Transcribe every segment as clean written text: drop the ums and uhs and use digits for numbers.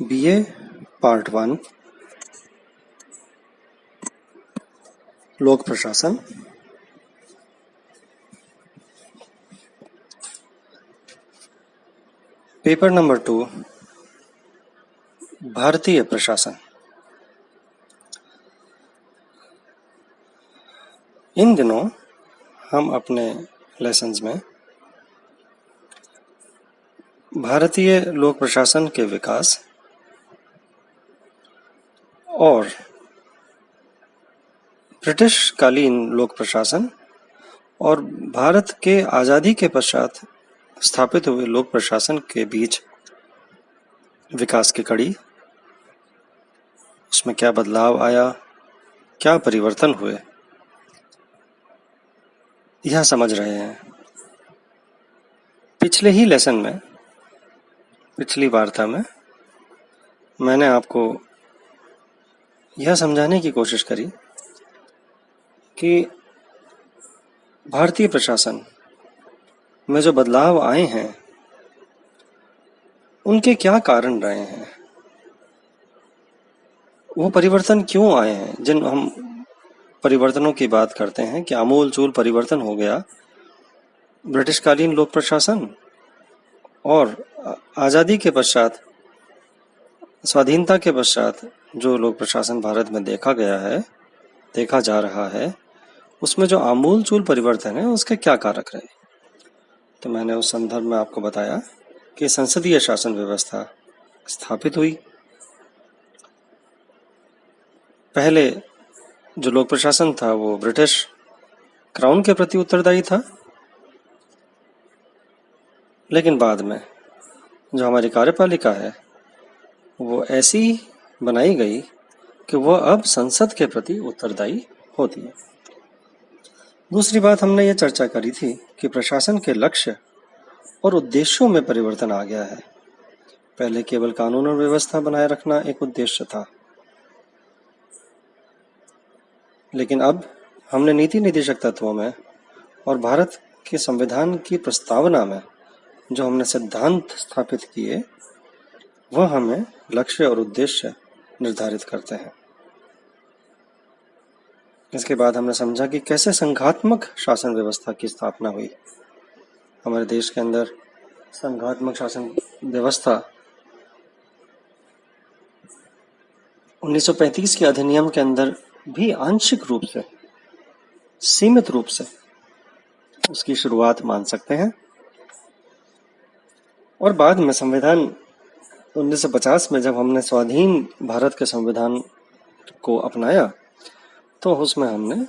BA part 1 लोक प्रशासन। Paper number 2 भारतीय प्रशासन। इन दिनों हम अपने लेसन्स में भारतीय लोक प्रशासन के विकास और ब्रिटिश कालीन लोक प्रशासन और भारत के आज़ादी के पश्चात स्थापित हुए लोक प्रशासन के बीच विकास की कड़ी, उसमें क्या बदलाव आया, क्या परिवर्तन हुए, यह समझ रहे हैं। पिछले ही लेसन में, पिछली वार्ता में मैंने आपको यह समझाने की कोशिश करी कि भारतीय प्रशासन में जो बदलाव आए हैं उनके क्या कारण रहे हैं, वो परिवर्तन क्यों आए हैं। जिन हम परिवर्तनों की बात करते हैं कि आमूल चूल परिवर्तन हो गया ब्रिटिशकालीन लोक प्रशासन और आज़ादी के पश्चात, स्वाधीनता के पश्चात जो लोक प्रशासन भारत में देखा गया है, देखा जा रहा है, उसमें जो आमूल चूल परिवर्तन है उसके क्या कारक रहे। तो मैंने उस संदर्भ में आपको बताया कि संसदीय शासन व्यवस्था स्थापित हुई। पहले जो लोक प्रशासन था वो ब्रिटिश क्राउन के प्रति उत्तरदायी था, लेकिन बाद में जो हमारी कार्यपालिका है वो ऐसी बनाई गई कि वह अब संसद के प्रति उत्तरदायी होती है। दूसरी बात हमने ये चर्चा करी थी कि प्रशासन के लक्ष्य और उद्देश्यों में परिवर्तन आ गया है। पहले केवल कानून और व्यवस्था बनाए रखना एक उद्देश्य था, लेकिन अब हमने नीति निर्देशक तत्वों में और भारत के संविधान की प्रस्तावना में जो हमने सिद्धांत स्थापित किए वह हमें लक्ष्य और उद्देश्य निर्धारित करते हैं। इसके बाद हमने समझा कि कैसे संघात्मक शासन व्यवस्था की स्थापना हुई। हमारे देश के अंदर संघात्मक शासन व्यवस्था 1935 के अधिनियम के अंदर भी आंशिक रूप से, सीमित रूप से उसकी शुरुआत मान सकते हैं। और बाद में संविधान 1950 में जब हमने स्वाधीन भारत के संविधान को अपनाया तो उसमें हमने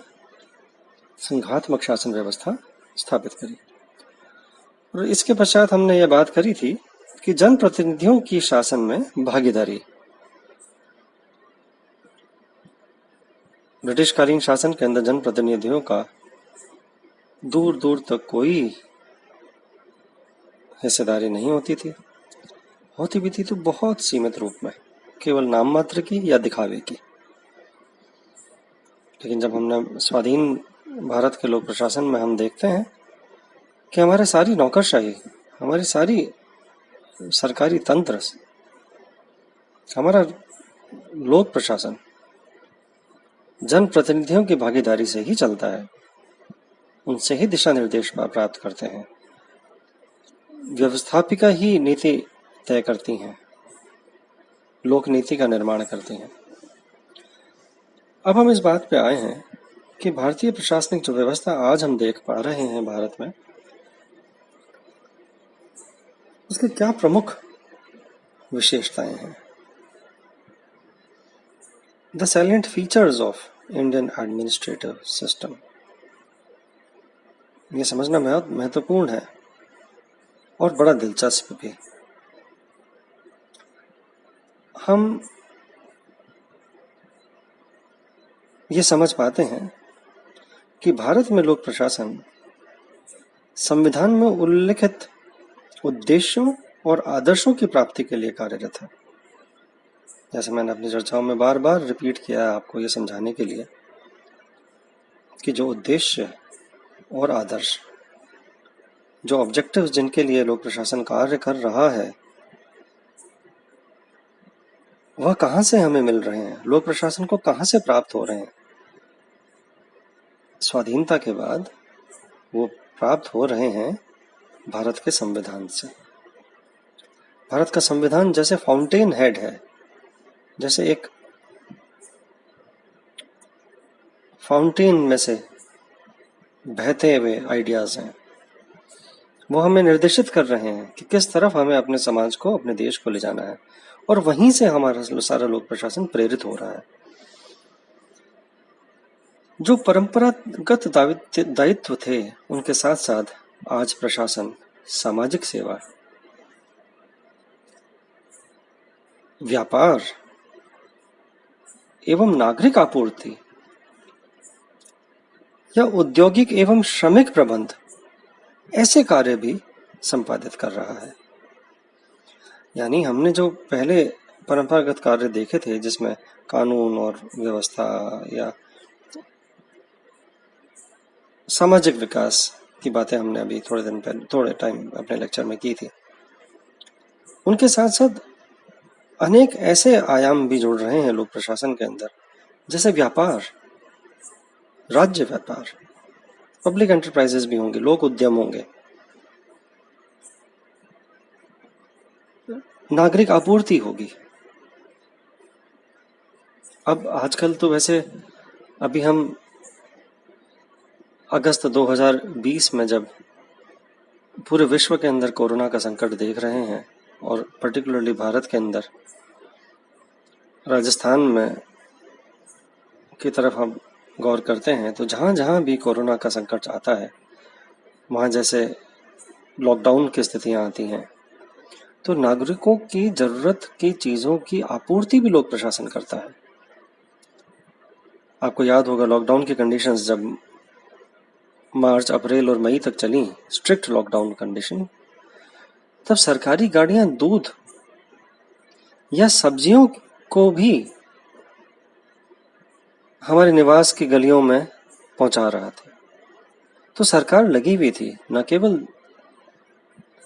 संघात्मक शासन व्यवस्था स्थापित करी। और इसके पश्चात हमने ये बात करी थी कि जनप्रतिनिधियों की शासन में भागीदारी, ब्रिटिशकालीन शासन के अंदर जनप्रतिनिधियों का दूर दूर तक कोई हिस्सेदारी नहीं होती थी, होती भी थी तो बहुत सीमित रूप में, केवल नाम मात्र की या दिखावे की। लेकिन जब हमने स्वाधीन भारत के लोक प्रशासन में हम देखते हैं कि हमारे सारी नौकरशाही, हमारी सारी सरकारी तंत्र, हमारा लोक प्रशासन जनप्रतिनिधियों की भागीदारी से ही चलता है, उनसे ही दिशा निर्देश प्राप्त करते हैं। व्यवस्थापिका ही नीति तय करती हैं, लोक नीति का निर्माण करती हैं। अब हम इस बात पे आए हैं कि भारतीय प्रशासनिक जो व्यवस्था आज हम देख पा रहे हैं भारत में, उसके क्या प्रमुख विशेषताएं हैं। The salient features of Indian administrative system, ये समझना बहुत महत्वपूर्ण है और बड़ा दिलचस्प भी। हम ये समझ पाते हैं कि भारत में लोक प्रशासन संविधान में उल्लिखित उद्देश्यों और आदर्शों की प्राप्ति के लिए कार्यरत है। जैसे मैंने अपनी चर्चाओं में बार बार रिपीट किया है आपको ये समझाने के लिए कि जो उद्देश्य और आदर्श, जो ऑब्जेक्टिव्स जिनके लिए लोक प्रशासन कार्य कर रहा है, वह कहाँ से हमें मिल रहे हैं, लोक प्रशासन को कहाँ से प्राप्त हो रहे हैं? स्वाधीनता के बाद वो प्राप्त हो रहे हैं भारत के संविधान से। भारत का संविधान जैसे फाउंटेन हेड है, जैसे एक फाउंटेन में से बहते हुए आइडियाज हैं। वो हमें निर्देशित कर रहे हैं कि किस तरफ हमें अपने समाज को, अपने देश को ले जाना है, और वहीं से हमारा सारा लोक प्रशासन प्रेरित हो रहा है। जो परंपरागत दायित्व थे, उनके साथ साथ आज प्रशासन सामाजिक सेवा, व्यापार एवं नागरिक आपूर्ति या औद्योगिक एवं श्रमिक प्रबंध, ऐसे कार्य भी संपादित कर रहा है। यानी हमने जो पहले परंपरागत कार्य देखे थे, जिसमें कानून और व्यवस्था या सामाजिक विकास की बातें हमने अभी थोड़े टाइम अपने लेक्चर में की थी, उनके साथ साथ अनेक ऐसे आयाम भी जुड़ रहे हैं लोक प्रशासन के अंदर, जैसे व्यापार, राज्य व्यापार, पब्लिक एंटरप्राइजेस भी होंगे, लोक उद्यम होंगे, नागरिक आपूर्ति होगी। अब आजकल तो वैसे अभी हम अगस्त 2020 में जब पूरे विश्व के अंदर कोरोना का संकट देख रहे हैं, और पर्टिकुलरली भारत के अंदर राजस्थान में की तरफ हम गौर करते हैं, तो जहाँ जहाँ भी कोरोना का संकट आता है, वहाँ जैसे लॉकडाउन की स्थितियाँ आती हैं, तो नागरिकों की जरूरत की चीज़ों की आपूर्ति भी लोक प्रशासन करता है। आपको याद होगा लॉकडाउन की कंडीशंस जब मार्च, अप्रैल और मई तक चली, स्ट्रिक्ट लॉकडाउन कंडीशन, तब सरकारी गाड़ियां दूध या सब्जियों को भी हमारे निवास की गलियों में पहुंचा रहा था। तो सरकार लगी हुई थी, न केवल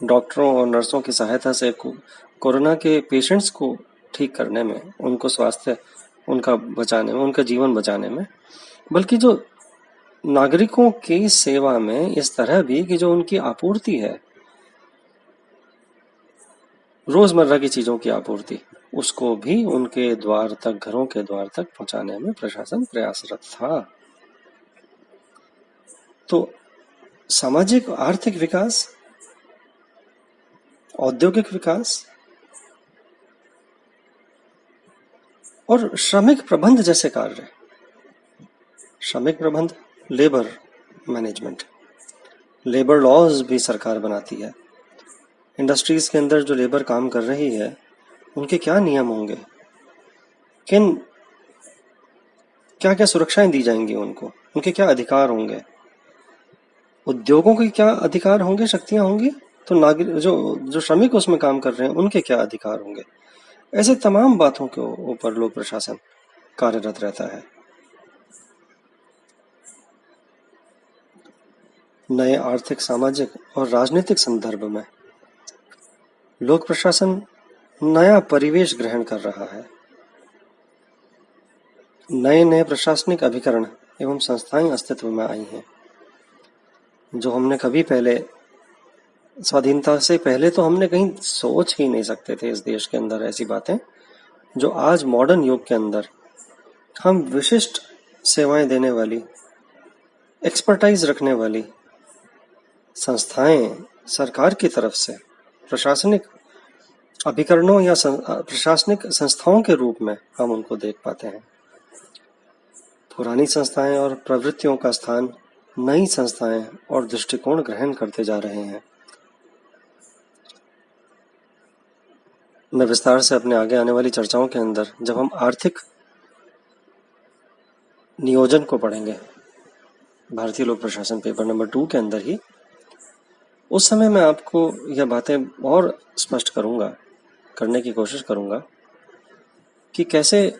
डॉक्टरों और नर्सों की सहायता से कोरोना के पेशेंट्स को ठीक करने में, उनको स्वास्थ्य उनका बचाने में, उनका जीवन बचाने में, बल्कि जो नागरिकों की सेवा में इस तरह भी कि जो उनकी आपूर्ति है, रोजमर्रा की चीजों की आपूर्ति, उसको भी उनके द्वार तक, घरों के द्वार तक पहुंचाने में प्रशासन प्रयासरत था। तो सामाजिक आर्थिक विकास, औद्योगिक विकास और श्रमिक प्रबंध जैसे कार्य, श्रमिक प्रबंध, लेबर मैनेजमेंट, लेबर लॉज भी सरकार बनाती है। इंडस्ट्रीज के अंदर जो लेबर काम कर रही है, उनके क्या नियम होंगे, क्या क्या सुरक्षाएं दी जाएंगी उनको, उनके क्या अधिकार होंगे, उद्योगों के क्या अधिकार होंगे, शक्तियां होंगी, तो नागरिक जो श्रमिक उसमें काम कर रहे हैं, उनके क्या अधिकार होंगे। ऐसे तमाम बातों के ऊपर लोक प्रशासन कार्यरत रहता है। नए आर्थिक, सामाजिक और राजनीतिक संदर्भ में लोक प्रशासन नया परिवेश ग्रहण कर रहा है। नए नए प्रशासनिक अभिकरण एवं संस्थाएं अस्तित्व में आई हैं, जो हमने कभी पहले, स्वाधीनता से पहले तो हमने कहीं सोच ही नहीं सकते थे इस देश के अंदर ऐसी बातें, जो आज मॉडर्न युग के अंदर हम विशिष्ट सेवाएं देने वाली, एक्सपर्टाइज रखने वाली संस्थाएं सरकार की तरफ से प्रशासनिक अभिकरणों या प्रशासनिक संस्थाओं के रूप में हम उनको देख पाते हैं। पुरानी संस्थाएं और प्रवृत्तियों का स्थान नई संस्थाएं और दृष्टिकोण ग्रहण करते जा रहे हैं। मैं विस्तार से अपने आगे आने वाली चर्चाओं के अंदर, जब हम आर्थिक नियोजन को पढ़ेंगे, भारतीय लोक प्रशासन पेपर नंबर 2 के अंदर ही, उस समय मैं आपको यह बातें और स्पष्ट करने की कोशिश करूंगा कि कैसे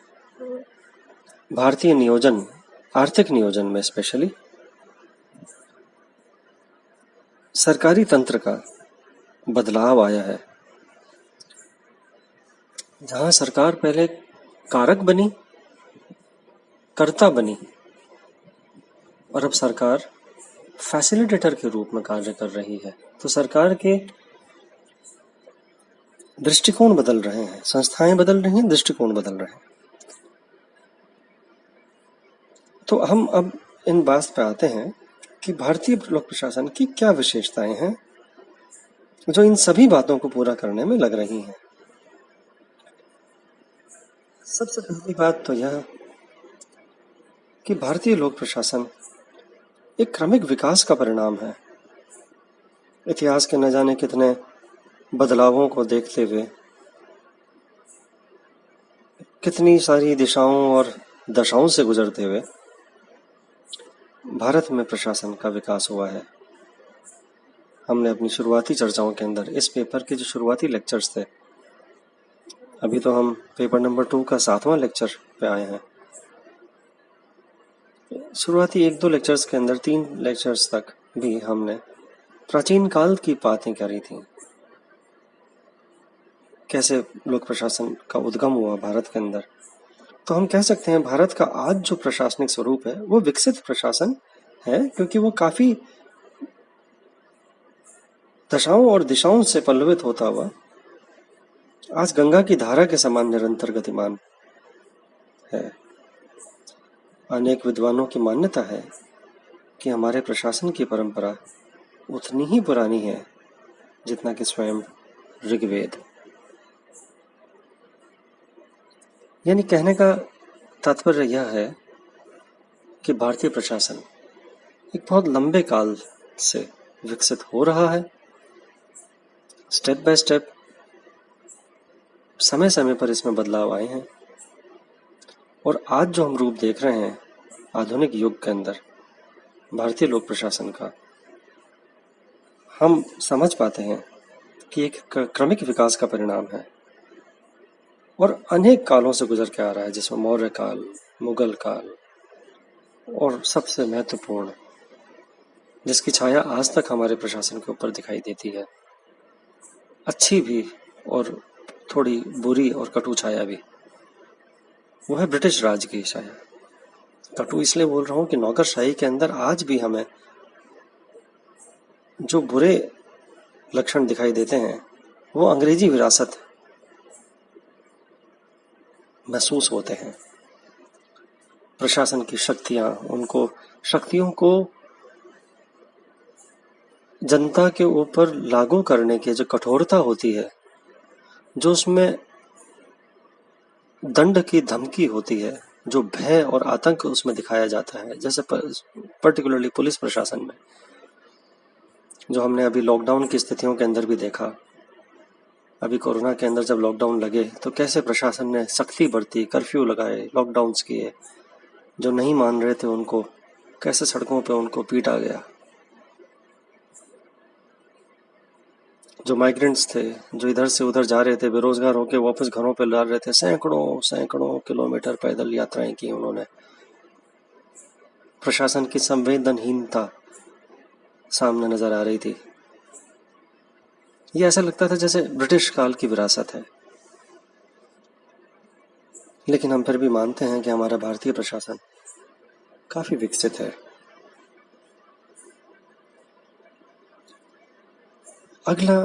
भारतीय नियोजन, आर्थिक नियोजन में स्पेशली सरकारी तंत्र का बदलाव आया है। जहां सरकार पहले कारक बनी, कर्ता बनी, और अब सरकार फैसिलिटेटर के रूप में कार्य कर रही है। तो सरकार के दृष्टिकोण बदल रहे हैं, संस्थाएं बदल रही हैं, दृष्टिकोण बदल रहे हैं। तो हम अब इन बात पे आते हैं कि भारतीय लोक प्रशासन की क्या विशेषताएं हैं जो इन सभी बातों को पूरा करने में लग रही हैं। सबसे पहली बात तो यह कि भारतीय लोक प्रशासन एक क्रमिक विकास का परिणाम है। इतिहास के न जाने कितने बदलावों को देखते हुए, कितनी सारी दिशाओं और दशाओं से गुजरते हुए भारत में प्रशासन का विकास हुआ है। हमने अपनी शुरुआती चर्चाओं के अंदर इस पेपर के जो शुरुआती लेक्चर्स थे, अभी तो हम पेपर नंबर 2 का 7वां लेक्चर पे आए हैं। शुरुआती 1-2 लेक्चर्स के अंदर 3 लेक्चर्स तक भी हमने प्राचीन काल की बातें करी थी। कैसे लोक प्रशासन का उद्गम हुआ भारत के अंदर। तो हम कह सकते हैं भारत का आज जो प्रशासनिक स्वरूप है वो विकसित प्रशासन है, क्योंकि वो काफी दशाओं और दिशाओं से पल्लवित होता हुआ आज गंगा की धारा के समान निरंतर गतिमान है। अनेक विद्वानों की मान्यता है कि हमारे प्रशासन की परंपरा उतनी ही पुरानी है जितना कि स्वयं ऋग्वेद। यानी कहने का तात्पर्य यह है कि भारतीय प्रशासन एक बहुत लंबे काल से विकसित हो रहा है। स्टेप बाय स्टेप समय समय पर इसमें बदलाव आए हैं, और आज जो हम रूप देख रहे हैं आधुनिक युग के अंदर भारतीय लोक प्रशासन का, हम समझ पाते हैं कि एक क्रमिक विकास का परिणाम है और अनेक कालों से गुजर के आ रहा है, जिसमें मौर्य काल, मुगल काल और सबसे महत्वपूर्ण जिसकी छाया आज तक हमारे प्रशासन के ऊपर दिखाई देती है, अच्छी भी और थोड़ी बुरी और कटु छाया भी, वो है ब्रिटिश राज की छाया। कटु इसलिए बोल रहा हूं कि नौकरशाही के अंदर आज भी हमें जो बुरे लक्षण दिखाई देते हैं वो अंग्रेजी विरासत महसूस होते हैं। प्रशासन की शक्तियों को जनता के ऊपर लागू करने की जो कठोरता होती है, जो उसमें दंड की धमकी होती है, जो भय और आतंक उसमें दिखाया जाता है, जैसे पर्टिकुलरली पुलिस प्रशासन में, जो हमने अभी लॉकडाउन की स्थितियों के अंदर भी देखा। अभी कोरोना के अंदर जब लॉकडाउन लगे तो कैसे प्रशासन ने सख्ती बरती, कर्फ्यू लगाए, लॉकडाउन्स किए, जो नहीं मान रहे थे उनको कैसे सड़कों पे उनको पीटा गया। जो माइग्रेंट्स थे, जो इधर से उधर जा रहे थे, बेरोजगार होकर वापस घरों पे ला रहे थे, सैकड़ों किलोमीटर पैदल यात्राएं की उन्होंने। प्रशासन की संवेदनहीनता सामने नजर आ रही थी। ये ऐसा लगता था जैसे ब्रिटिश काल की विरासत है। लेकिन हम फिर भी मानते हैं कि हमारा भारतीय प्रशासन काफी विकसित है। अगला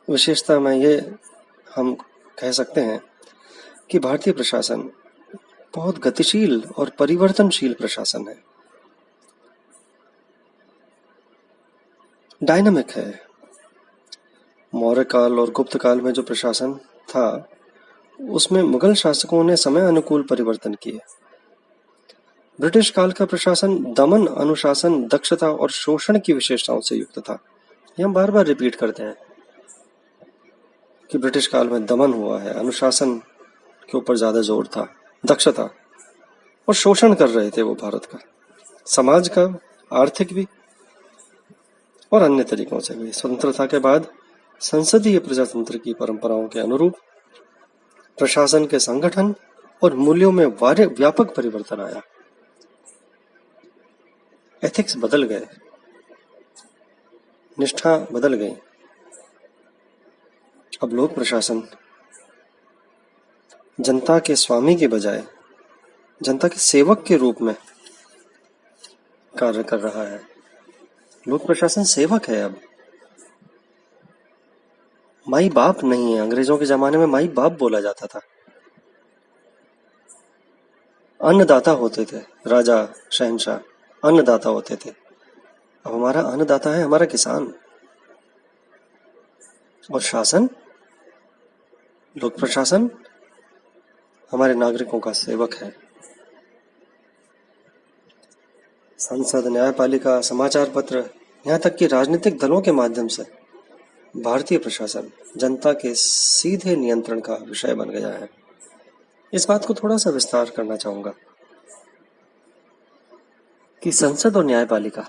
विशेषता में ये हम कह सकते हैं कि भारतीय प्रशासन बहुत गतिशील और परिवर्तनशील प्रशासन है, डायनामिक है। मौर्य काल और गुप्त काल में जो प्रशासन था उसमें मुगल शासकों ने समय अनुकूल परिवर्तन किए। ब्रिटिश काल का प्रशासन दमन, अनुशासन, दक्षता और शोषण की विशेषताओं से युक्त था। ये हम बार बार रिपीट करते हैं कि ब्रिटिश काल में दमन हुआ है, अनुशासन के ऊपर ज्यादा जोर था, दक्षता, और शोषण कर रहे थे वो भारत का, समाज का, आर्थिक भी और अन्य तरीकों से भी। स्वतंत्रता के बाद संसदीय प्रजातंत्र की परंपराओं के अनुरूप प्रशासन के संगठन और मूल्यों में व्यापक परिवर्तन आया। एथिक्स बदल गए, निष्ठा बदल गई। अब लोक प्रशासन जनता के स्वामी के बजाय जनता के सेवक के रूप में कार्य कर रहा है। लोक प्रशासन सेवक है अब, माई बाप नहीं है। अंग्रेजों के जमाने में माई बाप बोला जाता था। अन्नदाता होते थे राजा, शहंशाह, अन्नदाता होते थे। अब हमारा अन्नदाता है हमारा किसान। और शासन, लोक प्रशासन हमारे नागरिकों का सेवक है। संसद, न्यायपालिका, समाचार पत्र, यहाँ तक कि राजनीतिक दलों के माध्यम से भारतीय प्रशासन जनता के सीधे नियंत्रण का विषय बन गया है। इस बात को थोड़ा सा विस्तार करना चाहूंगा कि संसद और न्यायपालिका,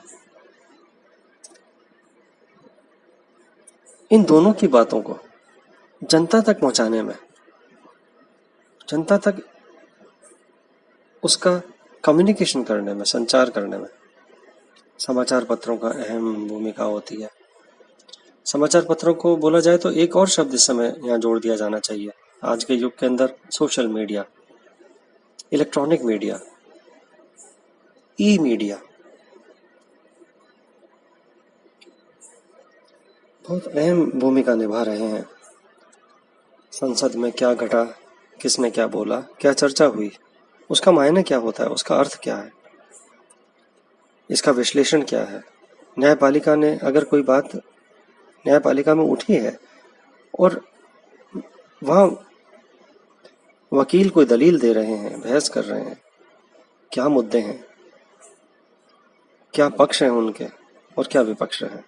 इन दोनों की बातों को जनता तक पहुंचाने में, जनता तक उसका कम्युनिकेशन करने में, संचार करने में समाचार पत्रों का अहम भूमिका होती है। समाचार पत्रों को बोला जाए तो एक और शब्द इस समय यहाँ जोड़ दिया जाना चाहिए। आज के युग के अंदर सोशल मीडिया, इलेक्ट्रॉनिक मीडिया, ई मीडिया बहुत अहम भूमिका निभा रहे हैं। संसद में क्या घटा, किसने क्या बोला, क्या चर्चा हुई, उसका मायने क्या होता है, उसका अर्थ क्या है, इसका विश्लेषण क्या है। न्यायपालिका ने अगर कोई बात न्यायपालिका में उठी है और वहाँ वकील कोई दलील दे रहे हैं, बहस कर रहे हैं, क्या मुद्दे हैं, क्या पक्ष हैं उनके और क्या विपक्ष हैं,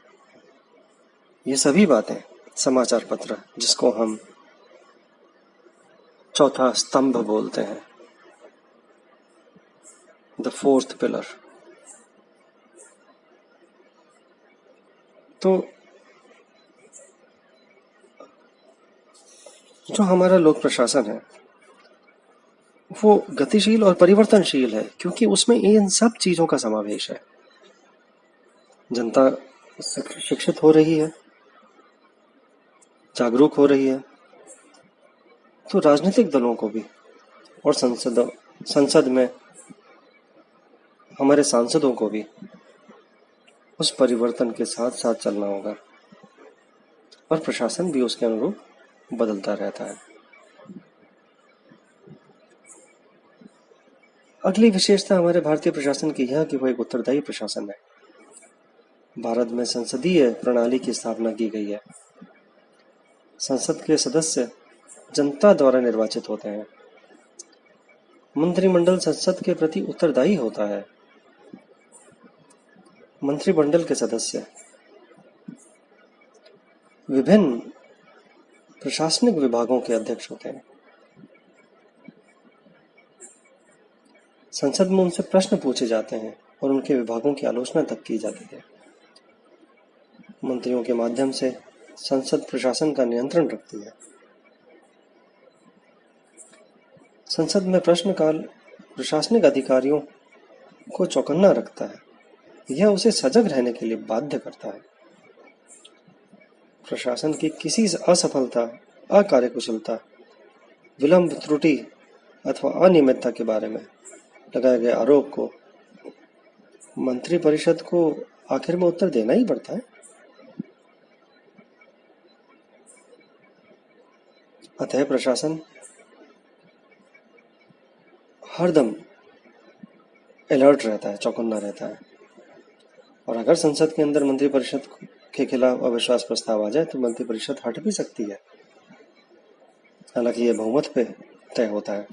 ये सभी बातें समाचार पत्र, जिसको हम चौथा स्तंभ बोलते हैं, द फोर्थ पिलर, तो जो हमारा लोक प्रशासन है वो गतिशील और परिवर्तनशील है, क्योंकि उसमें इन सब चीजों का समावेश है। जनता शिक्षित हो रही है, जागरूक हो रही है, तो राजनीतिक दलों को भी और संसद में हमारे सांसदों को भी उस परिवर्तन के साथ साथ चलना होगा और प्रशासन भी उसके अनुरूप बदलता रहता है। अगली विशेषता हमारे भारतीय प्रशासन की यह कि वह एक उत्तरदायी प्रशासन है। भारत में संसदीय प्रणाली की स्थापना की गई है। संसद के सदस्य जनता द्वारा निर्वाचित होते हैं। मंत्रिमंडल संसद के प्रति उत्तरदायी होता है। मंत्रिमंडल के सदस्य विभिन्न प्रशासनिक विभागों के अध्यक्ष होते हैं। संसद में उनसे प्रश्न पूछे जाते हैं और उनके विभागों की आलोचना तक की जाती है। मंत्रियों के माध्यम से संसद प्रशासन का नियंत्रण रखती है। संसद में प्रश्नकाल प्रशासनिक अधिकारियों को चौकन्ना रखता है। यह उसे सजग रहने के लिए बाध्य करता है। प्रशासन की किसी असफलता, अकार्यकुशलता, विलंब, त्रुटि अथवा अनियमितता के बारे में लगाए गए आरोप को मंत्रिपरिषद को आखिर में उत्तर देना ही पड़ता है। अतः प्रशासन हरदम अलर्ट रहता है, चौकन्ना रहता है। और अगर संसद के अंदर मंत्रिपरिषद के खिलाफ अविश्वास प्रस्ताव आ जाए तो मंत्रिपरिषद हट भी सकती है, हालांकि यह बहुमत पे तय होता है।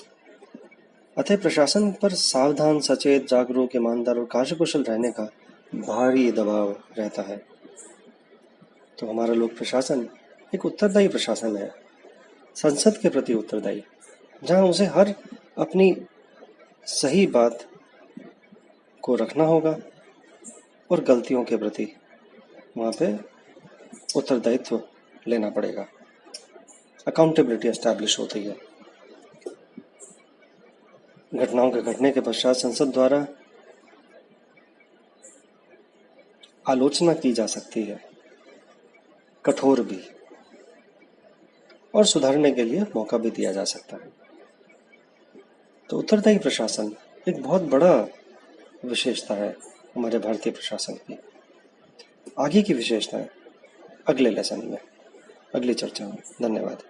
अतः प्रशासन पर सावधान, सचेत, जागरूक, ईमानदार और कार्यकुशल रहने का भारी दबाव रहता है। तो हमारा लोक प्रशासन एक उत्तरदायी प्रशासन है, संसद के प्रति उत्तरदायी, जहां उसे हर अपनी सही बात को रखना होगा और गलतियों के प्रति वहां पे उत्तरदायित्व लेना पड़ेगा। अकाउंटेबिलिटी एस्टैब्लिश होती है। घटनाओं के घटने के पश्चात संसद द्वारा आलोचना की जा सकती है, कठोर भी, और सुधारने के लिए मौका भी दिया जा सकता है। तो उत्तरदायी प्रशासन एक बहुत बड़ा विशेषता है हमारे भारतीय प्रशासन की। आगे की विशेषताएं अगले लेसन में, अगली चर्चा में। धन्यवाद।